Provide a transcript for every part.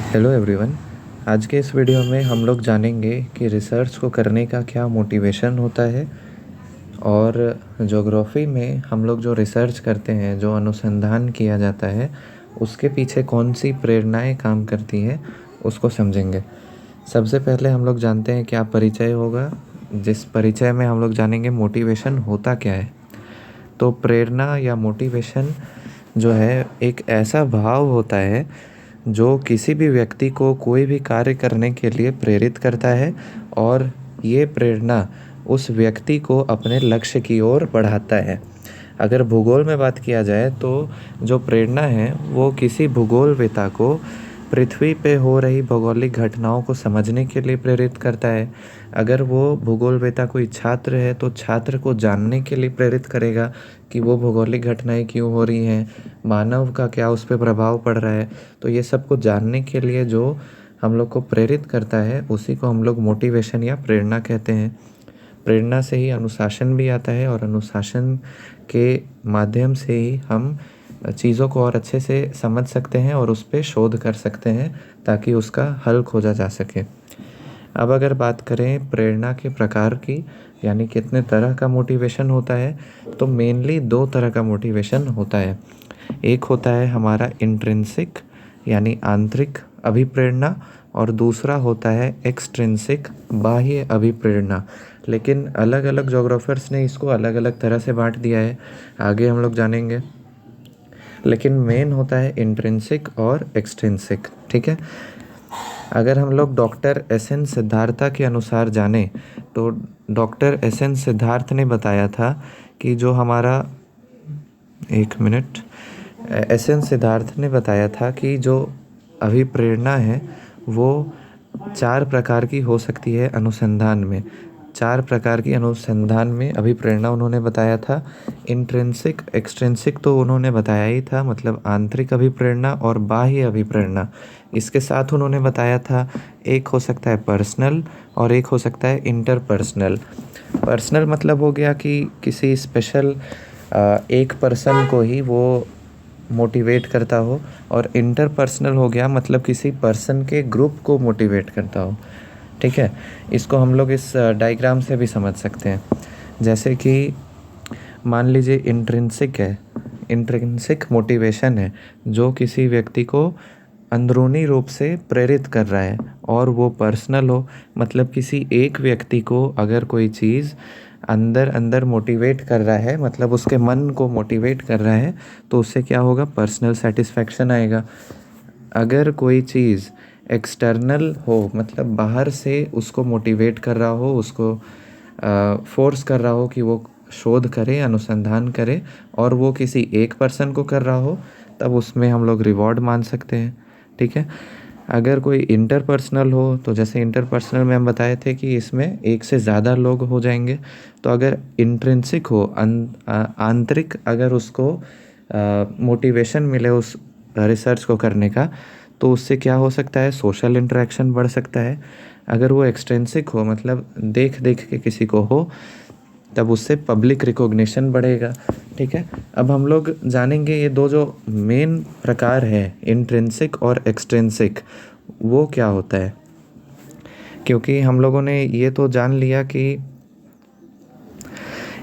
Hello everyone. आज के इस वीडियो में हम लोग जानेंगे कि रिसर्च को करने का क्या मोटिवेशन होता है और ज्योग्राफी में हम लोग जो रिसर्च करते हैं, जो अनुसंधान किया जाता है, उसके पीछे कौन सी प्रेरणाएं काम करती हैं, उसको समझेंगे। सबसे पहले हम लोग जानते हैं क्या परिचय होगा, जिस परिचय में हम लोग जानेंगे मोटिवेशन होता क्या है। तो प्रेरणा या मोटिवेशन जो है एक ऐसा भाव होता है जो किसी भी व्यक्ति को कोई भी कार्य करने के लिए प्रेरित करता है और ये प्रेरणा उस व्यक्ति को अपने लक्ष्य की ओर बढ़ाता है। अगर भूगोल में बात किया जाए तो जो प्रेरणा है वो किसी भूगोलवेता को पृथ्वी पे हो रही भौगोलिक घटनाओं को समझने के लिए प्रेरित करता है। अगर वो भूगोलवेता कोई छात्र है तो छात्र को जानने के लिए प्रेरित करेगा कि वो भौगोलिक घटनाएं क्यों हो रही हैं, मानव का क्या उस पर प्रभाव पड़ रहा है। तो ये सब को जानने के लिए जो हम लोग को प्रेरित करता है उसी को हम लोग मोटिवेशन या प्रेरणा कहते हैं। प्रेरणा से ही अनुशासन भी आता है और अनुशासन के माध्यम से ही हम चीज़ों को और अच्छे से समझ सकते हैं और उस पर शोध कर सकते हैं ताकि उसका हल खोजा जा सके। अब अगर बात करें प्रेरणा के प्रकार की, यानी कितने तरह का मोटिवेशन होता है, तो मेनली दो तरह का मोटिवेशन होता है। एक होता है हमारा इंट्रिंसिक यानी आंतरिक अभिप्रेरणा और दूसरा होता है एक्सट्रिंसिक बाह्य अभिप्रेरणा। लेकिन अलग अलग जोग्राफर्स ने इसको अलग अलग तरह से बांट दिया है, आगे हम लोग जानेंगे। लेकिन मेन होता है इंट्रिंसिक और एक्सट्रिंसिक। ठीक है, अगर हम लोग डॉक्टर एस एन सिद्धार्था के अनुसार जाने तो डॉक्टर एस एन सिद्धार्थ ने बताया था कि जो हमारा एस एन सिद्धार्थ ने बताया था कि जो अभिप्रेरणा है वो 4 प्रकार की हो सकती है अनुसंधान में। 4 प्रकार की अनुसंधान में अभिप्रेरणा उन्होंने बताया था। इंट्रिंसिक एक्सट्रिंसिक तो उन्होंने बताया ही था, मतलब आंतरिक अभिप्रेरणा और बाह्य अभिप्रेरणा। इसके साथ उन्होंने बताया था एक हो सकता है पर्सनल और एक हो सकता है इंटरपर्सनल। पर्सनल मतलब हो गया कि किसी स्पेशल एक पर्सन को ही वो मोटिवेट करता हो, और इंटरपर्सनल हो गया मतलब किसी पर्सन के ग्रुप को मोटिवेट करता हो। ठीक है, इसको हम लोग इस डायग्राम से भी समझ सकते हैं। जैसे कि मान लीजिए इंट्रिंसिक है, इंट्रिंसिक मोटिवेशन है जो किसी व्यक्ति को अंदरूनी रूप से प्रेरित कर रहा है, और वो पर्सनल हो मतलब किसी एक व्यक्ति को अगर कोई चीज़ अंदर अंदर मोटिवेट कर रहा है, मतलब उसके मन को मोटिवेट कर रहा है, तो उससे क्या होगा, पर्सनल सेटिस्फैक्शन आएगा। अगर कोई चीज़ एक्सटर्नल हो मतलब बाहर से उसको मोटिवेट कर रहा हो, उसको फोर्स कर रहा हो कि वो शोध करे, अनुसंधान करे, और वो किसी एक पर्सन को कर रहा हो, तब उसमें हम लोग रिवॉर्ड मान सकते हैं। ठीक है, अगर कोई इंटरपर्सनल हो तो जैसे इंटरपर्सनल में हम बताए थे कि इसमें एक से ज़्यादा लोग हो जाएंगे। तो अगर इंट्रिंसिक हो, आंतरिक, अगर उसको मोटिवेशन मिले उस रिसर्च को करने का, तो उससे क्या हो सकता है, सोशल इंटरेक्शन बढ़ सकता है। अगर वो एक्सट्रिंसिक हो मतलब देख देख के किसी को हो, तब उससे पब्लिक रिकॉग्निशन बढ़ेगा। ठीक है, अब हम लोग जानेंगे ये दो जो मेन प्रकार है इंट्रिंसिक और एक्सट्रिंसिक, वो क्या होता है। क्योंकि हम लोगों ने ये तो जान लिया कि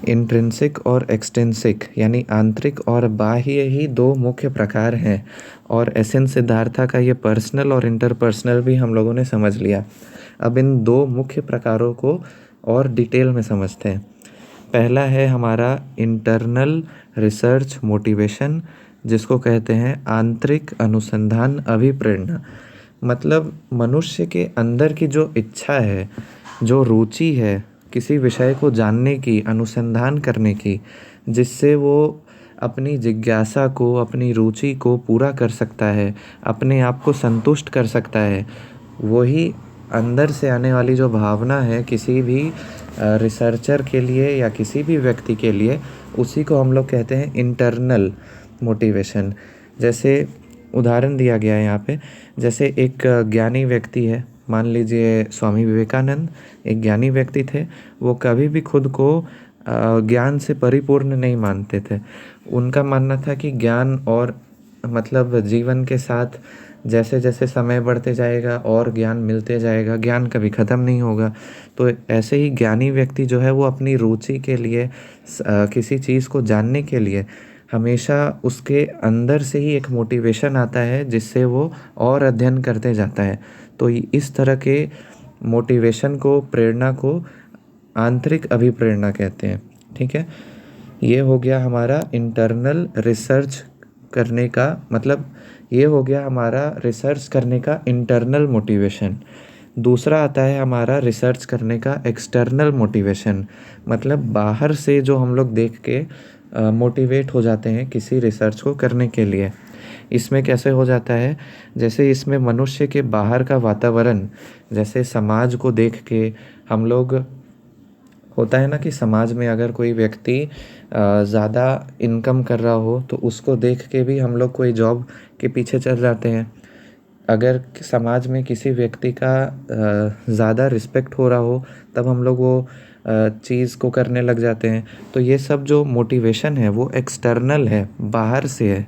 इंट्रिंसिक और एक्सट्रिंसिक यानी आंतरिक और बाह्य ही दो मुख्य प्रकार हैं, और एस एन सिद्धार्था का ये पर्सनल और इंटरपर्सनल भी हम लोगों ने समझ लिया। अब इन दो मुख्य प्रकारों को और डिटेल में समझते हैं। पहला है हमारा इंटरनल रिसर्च मोटिवेशन, जिसको कहते हैं आंतरिक अनुसंधान अभिप्रेरणा। मतलब मनुष्य के अंदर की जो इच्छा है, जो रुचि है किसी विषय को जानने की, अनुसंधान करने की, जिससे वो अपनी जिज्ञासा को, अपनी रुचि को पूरा कर सकता है, अपने आप को संतुष्ट कर सकता है, वही अंदर से आने वाली जो भावना है किसी भी रिसर्चर के लिए या किसी भी व्यक्ति के लिए, उसी को हम लोग कहते हैं इंटरनल मोटिवेशन। जैसे उदाहरण दिया गया है यहाँ पे, जैसे एक ज्ञानी व्यक्ति है, मान लीजिए स्वामी विवेकानंद एक ज्ञानी व्यक्ति थे। वो कभी भी खुद को ज्ञान से परिपूर्ण नहीं मानते थे। उनका मानना था कि ज्ञान और मतलब जीवन के साथ जैसे जैसे समय बढ़ते जाएगा और ज्ञान मिलते जाएगा, ज्ञान कभी ख़त्म नहीं होगा। तो ऐसे ही ज्ञानी व्यक्ति जो है वो अपनी रुचि के लिए किसी चीज़ को जानने के लिए हमेशा उसके अंदर से ही एक मोटिवेशन आता है जिससे वो और अध्ययन करते जाता है। तो इस तरह के मोटिवेशन को, प्रेरणा को आंतरिक अभिप्रेरणा कहते हैं। ठीक है, ये हो गया हमारा इंटरनल रिसर्च करने का मतलब, ये हो गया हमारा रिसर्च करने का इंटरनल मोटिवेशन। दूसरा आता है हमारा रिसर्च करने का एक्सटर्नल मोटिवेशन, मतलब बाहर से जो हम लोग देख के मोटिवेट हो जाते हैं किसी रिसर्च को करने के लिए। इसमें कैसे हो जाता है, जैसे इसमें मनुष्य के बाहर का वातावरण, जैसे समाज को देख के हम लोग, होता है ना कि समाज में अगर कोई व्यक्ति ज़्यादा इनकम कर रहा हो तो उसको देख के भी हम लोग कोई जॉब के पीछे चल जाते हैं। अगर समाज में किसी व्यक्ति का ज़्यादा रिस्पेक्ट हो रहा हो तब हम लोग वो चीज़ को करने लग जाते हैं। तो ये सब जो मोटिवेशन है वो एक्सटर्नल है, बाहर से है।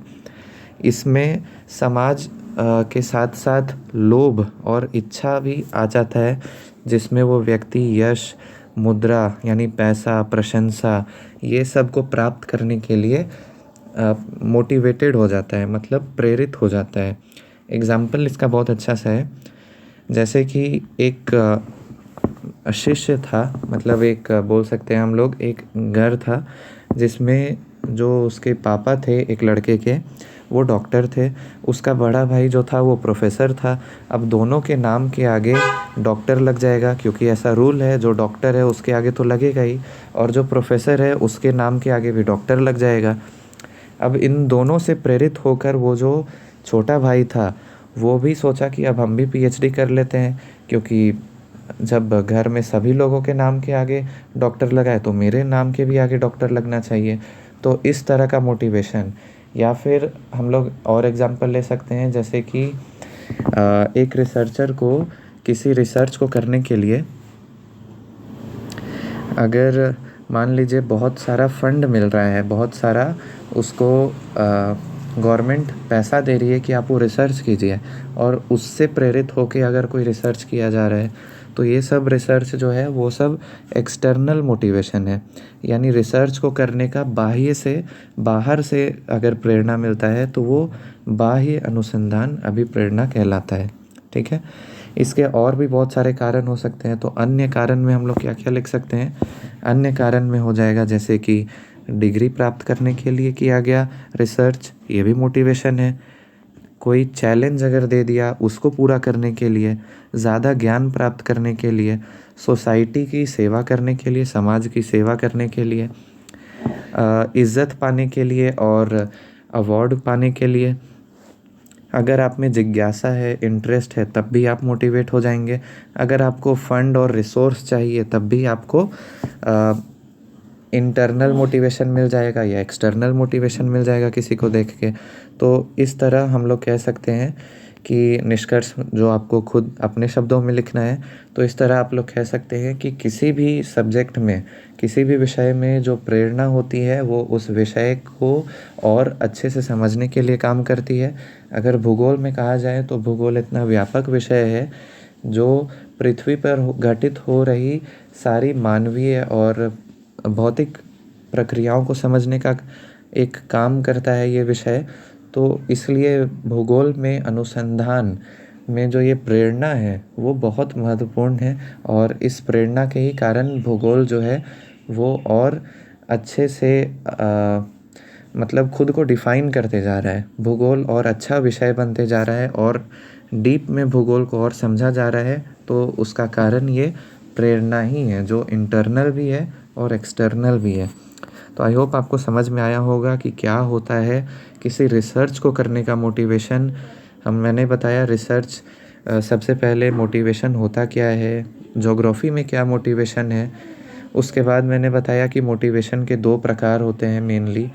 इसमें समाज के साथ साथ लोभ और इच्छा भी आ जाता है, जिसमें वो व्यक्ति यश, मुद्रा यानी पैसा, प्रशंसा, ये सब को प्राप्त करने के लिए मोटिवेटेड हो जाता है, मतलब प्रेरित हो जाता है। एग्ज़ाम्पल इसका बहुत अच्छा सा है, जैसे कि एक शिष्य था, मतलब एक बोल सकते हैं हम लोग, एक घर था जिसमें जो उसके पापा थे एक लड़के के, वो डॉक्टर थे। उसका बड़ा भाई जो था वो प्रोफेसर था। अब दोनों के नाम के आगे डॉक्टर लग जाएगा, क्योंकि ऐसा रूल है, जो डॉक्टर है उसके आगे तो लगेगा ही, और जो प्रोफेसर है उसके नाम के आगे भी डॉक्टर लग जाएगा। अब इन दोनों से प्रेरित होकर वो जो छोटा भाई था वो भी सोचा कि अब हम भी पीएचडी कर लेते हैं, क्योंकि जब घर में सभी लोगों के नाम के आगे डॉक्टर लगा है तो मेरे नाम के भी आगे डॉक्टर लगना चाहिए। तो इस तरह का मोटिवेशन। या फिर हम लोग और एग्जांपल ले सकते हैं, जैसे कि एक रिसर्चर को किसी रिसर्च को करने के लिए अगर मान लीजिए बहुत सारा फंड मिल रहा है, बहुत सारा उसको गवर्नमेंट पैसा दे रही है कि आप वो रिसर्च कीजिए, और उससे प्रेरित होकर अगर कोई रिसर्च किया जा रहा है, तो ये सब रिसर्च जो है वो सब एक्सटर्नल मोटिवेशन है। यानी रिसर्च को करने का बाह्य से, बाहर से अगर प्रेरणा मिलता है तो वो बाह्य अनुसंधान अभिप्रेरणा कहलाता है। ठीक है, इसके और भी बहुत सारे कारण हो सकते हैं। तो अन्य कारण में हम लोग क्या क्या लिख सकते हैं, अन्य कारण में हो जाएगा जैसे कि डिग्री प्राप्त करने के लिए किया गया रिसर्च, ये भी मोटिवेशन है। कोई चैलेंज अगर दे दिया उसको पूरा करने के लिए, ज़्यादा ज्ञान प्राप्त करने के लिए, सोसाइटी की सेवा करने के लिए, समाज की सेवा करने के लिए, इज़्ज़त पाने के लिए और अवार्ड पाने के लिए। अगर आप में जिज्ञासा है, इंटरेस्ट है, तब भी आप मोटिवेट हो जाएंगे। अगर आपको फंड और रिसोर्स चाहिए तब भी आपको इंटरनल मोटिवेशन मिल जाएगा या एक्सटर्नल मोटिवेशन मिल जाएगा किसी को देख के। तो इस तरह हम लोग कह सकते हैं कि निष्कर्ष जो आपको खुद अपने शब्दों में लिखना है, तो इस तरह आप लोग कह सकते हैं कि किसी भी सब्जेक्ट में, किसी भी विषय में जो प्रेरणा होती है वो उस विषय को और अच्छे से समझने के लिए काम करती है। अगर भूगोल में कहा जाए तो भूगोल इतना व्यापक विषय है जो पृथ्वी पर घटित हो रही सारी मानवीय और भौतिक प्रक्रियाओं को समझने का एक काम करता है ये विषय। तो इसलिए भूगोल में अनुसंधान में जो ये प्रेरणा है वो बहुत महत्वपूर्ण है, और इस प्रेरणा के ही कारण भूगोल जो है वो और अच्छे से मतलब खुद को डिफ़ाइन करते जा रहा है। भूगोल और अच्छा विषय बनते जा रहा है और डीप में भूगोल को और समझा जा रहा है। तो उसका कारण ये प्रेरणा ही है, जो इंटरनल भी है और एक्सटर्नल भी है। तो आई होप आपको समझ में आया होगा कि क्या होता है किसी रिसर्च को करने का मोटिवेशन। मैंने बताया रिसर्च सबसे पहले मोटिवेशन होता क्या है, ज्योग्राफी में क्या मोटिवेशन है। उसके बाद मैंने बताया कि मोटिवेशन के 2 प्रकार होते हैं मेनली।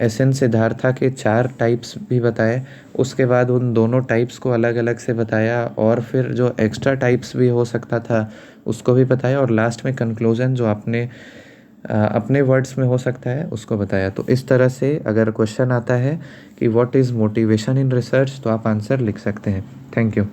एस.एन. सिद्धार्था के 4 टाइप्स भी बताए। उसके बाद उन दोनों टाइप्स को अलग अलग से बताया, और फिर जो एक्स्ट्रा टाइप्स भी हो सकता था उसको भी बताया, और लास्ट में कंक्लूज़न जो आपने अपने वर्ड्स में हो सकता है उसको बताया। तो इस तरह से अगर क्वेश्चन आता है कि what is motivation in research, तो आप आंसर लिख सकते हैं। Thank you.